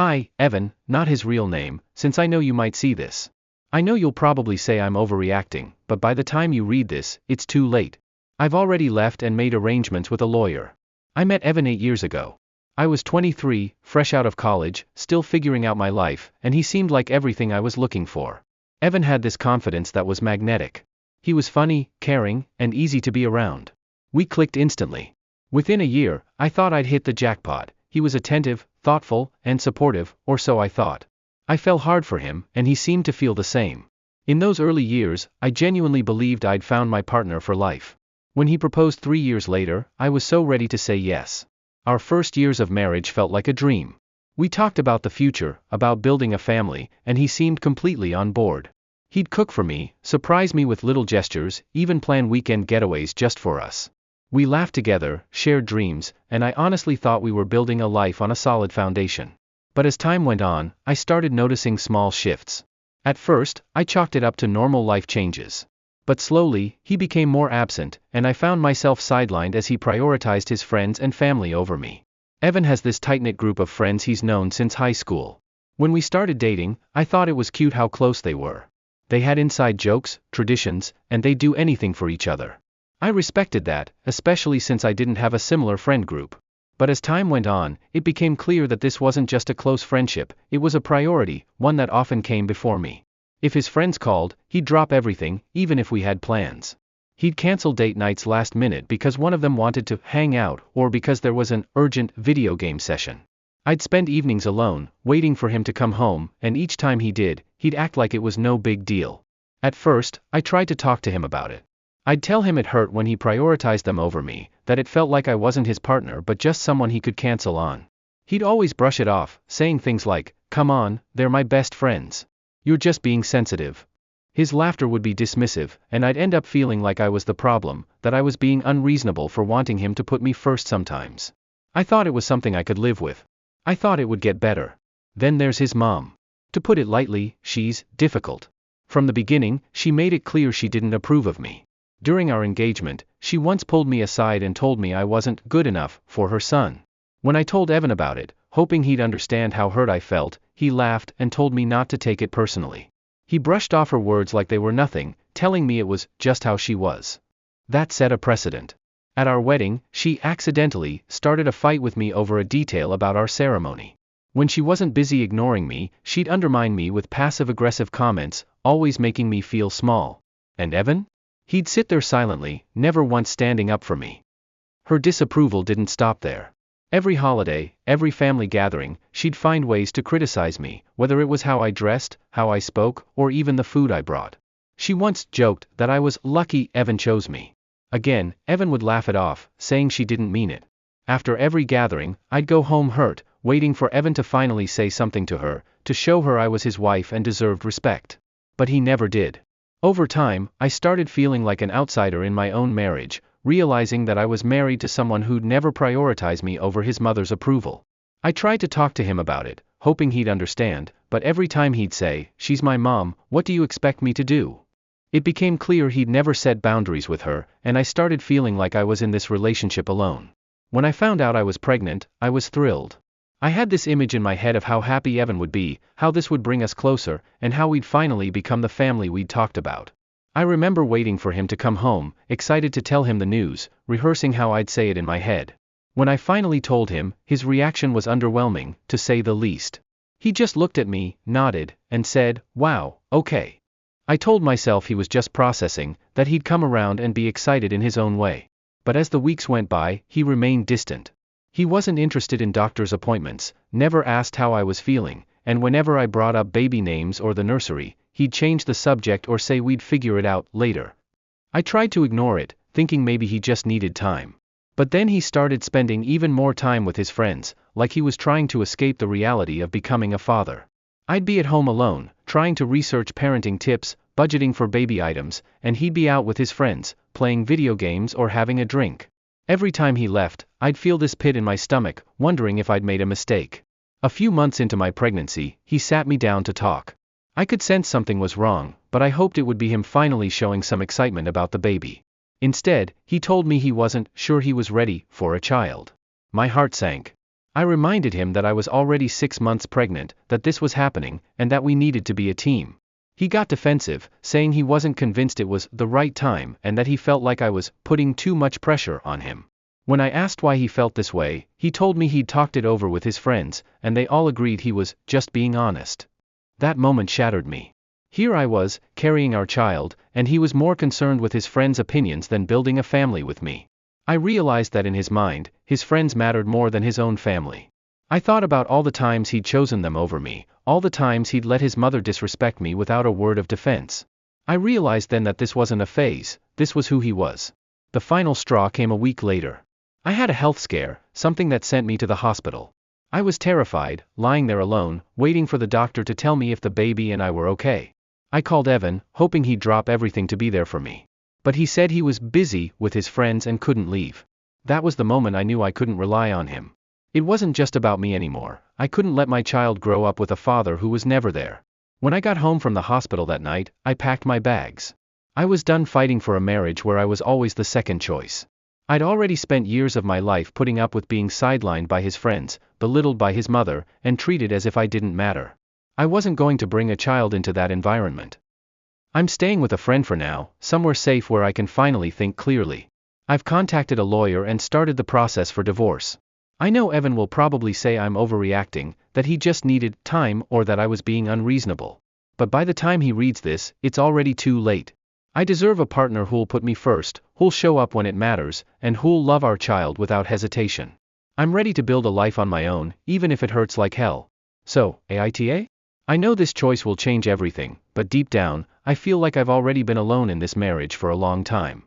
Hi, Evan, not his real name, since I know you might see this. I know you'll probably say I'm overreacting, but by the time you read this, it's too late. I've already left and made arrangements with a lawyer. I met Evan 8 years ago. I was 23, fresh out of college, still figuring out my life, and he seemed like everything I was looking for. Evan had this confidence that was magnetic. He was funny, caring, and easy to be around. We clicked instantly. Within a year, I thought I'd hit the jackpot. He was attentive, thoughtful, and supportive, or so I thought. I fell hard for him, and he seemed to feel the same. In those early years, I genuinely believed I'd found my partner for life. When he proposed 3 years later, I was so ready to say yes. Our first years of marriage felt like a dream. We talked about the future, about building a family, and he seemed completely on board. He'd cook for me, surprise me with little gestures, even plan weekend getaways just for us. We laughed together, shared dreams, and I honestly thought we were building a life on a solid foundation. But as time went on, I started noticing small shifts. At first, I chalked it up to normal life changes. But slowly, he became more absent, and I found myself sidelined as he prioritized his friends and family over me. Evan has this tight-knit group of friends he's known since high school. When we started dating, I thought it was cute how close they were. They had inside jokes, traditions, and they'd do anything for each other. I respected that, especially since I didn't have a similar friend group. But as time went on, it became clear that this wasn't just a close friendship, it was a priority, one that often came before me. If his friends called, he'd drop everything, even if we had plans. He'd cancel date nights last minute because one of them wanted to hang out, or because there was an urgent video game session. I'd spend evenings alone, waiting for him to come home, and each time he did, he'd act like it was no big deal. At first, I tried to talk to him about it. I'd tell him it hurt when he prioritized them over me, that it felt like I wasn't his partner but just someone he could cancel on. He'd always brush it off, saying things like, "Come on, they're my best friends. You're just being sensitive." His laughter would be dismissive, and I'd end up feeling like I was the problem, that I was being unreasonable for wanting him to put me first sometimes. I thought it was something I could live with. I thought it would get better. Then there's his mom. To put it lightly, she's difficult. From the beginning, she made it clear she didn't approve of me. During our engagement, she once pulled me aside and told me I wasn't good enough for her son. When I told Evan about it, hoping he'd understand how hurt I felt, he laughed and told me not to take it personally. He brushed off her words like they were nothing, telling me it was just how she was. That set a precedent. At our wedding, she accidentally started a fight with me over a detail about our ceremony. When she wasn't busy ignoring me, she'd undermine me with passive-aggressive comments, always making me feel small. And Evan? He'd sit there silently, never once standing up for me. Her disapproval didn't stop there. Every holiday, every family gathering, she'd find ways to criticize me, whether it was how I dressed, how I spoke, or even the food I brought. She once joked that I was lucky Evan chose me. Again, Evan would laugh it off, saying she didn't mean it. After every gathering, I'd go home hurt, waiting for Evan to finally say something to her, to show her I was his wife and deserved respect. But he never did. Over time, I started feeling like an outsider in my own marriage, realizing that I was married to someone who'd never prioritized me over his mother's approval. I tried to talk to him about it, hoping he'd understand, but every time he'd say, "She's my mom, what do you expect me to do?" It became clear he'd never set boundaries with her, and I started feeling like I was in this relationship alone. When I found out I was pregnant, I was thrilled. I had this image in my head of how happy Evan would be, how this would bring us closer, and how we'd finally become the family we'd talked about. I remember waiting for him to come home, excited to tell him the news, rehearsing how I'd say it in my head. When I finally told him, his reaction was underwhelming, to say the least. He just looked at me, nodded, and said, "Wow, okay." I told myself he was just processing, that he'd come around and be excited in his own way. But as the weeks went by, he remained distant. He wasn't interested in doctor's appointments, never asked how I was feeling, and whenever I brought up baby names or the nursery, he'd change the subject or say we'd figure it out later. I tried to ignore it, thinking maybe he just needed time. But then he started spending even more time with his friends, like he was trying to escape the reality of becoming a father. I'd be at home alone, trying to research parenting tips, budgeting for baby items, and he'd be out with his friends, playing video games or having a drink. Every time he left, I'd feel this pit in my stomach, wondering if I'd made a mistake. A few months into my pregnancy, he sat me down to talk. I could sense something was wrong, but I hoped it would be him finally showing some excitement about the baby. Instead, he told me he wasn't sure he was ready for a child. My heart sank. I reminded him that I was already 6 months pregnant, that this was happening, and that we needed to be a team. He got defensive, saying he wasn't convinced it was the right time and that he felt like I was putting too much pressure on him. When I asked why he felt this way, he told me he'd talked it over with his friends, and they all agreed he was just being honest. That moment shattered me. Here I was, carrying our child, and he was more concerned with his friends' opinions than building a family with me. I realized that in his mind, his friends mattered more than his own family. I thought about all the times he'd chosen them over me, all the times he'd let his mother disrespect me without a word of defense. I realized then that this wasn't a phase, this was who he was. The final straw came a week later. I had a health scare, something that sent me to the hospital. I was terrified, lying there alone, waiting for the doctor to tell me if the baby and I were okay. I called Evan, hoping he'd drop everything to be there for me. But he said he was busy with his friends and couldn't leave. That was the moment I knew I couldn't rely on him. It wasn't just about me anymore. I couldn't let my child grow up with a father who was never there. When I got home from the hospital that night, I packed my bags. I was done fighting for a marriage where I was always the second choice. I'd already spent years of my life putting up with being sidelined by his friends, belittled by his mother, and treated as if I didn't matter. I wasn't going to bring a child into that environment. I'm staying with a friend for now, somewhere safe where I can finally think clearly. I've contacted a lawyer and started the process for divorce. I know Evan will probably say I'm overreacting, that he just needed time or that I was being unreasonable. But by the time he reads this, it's already too late. I deserve a partner who'll put me first, who'll show up when it matters, and who'll love our child without hesitation. I'm ready to build a life on my own, even if it hurts like hell. So, AITA? I know this choice will change everything, but deep down, I feel like I've already been alone in this marriage for a long time.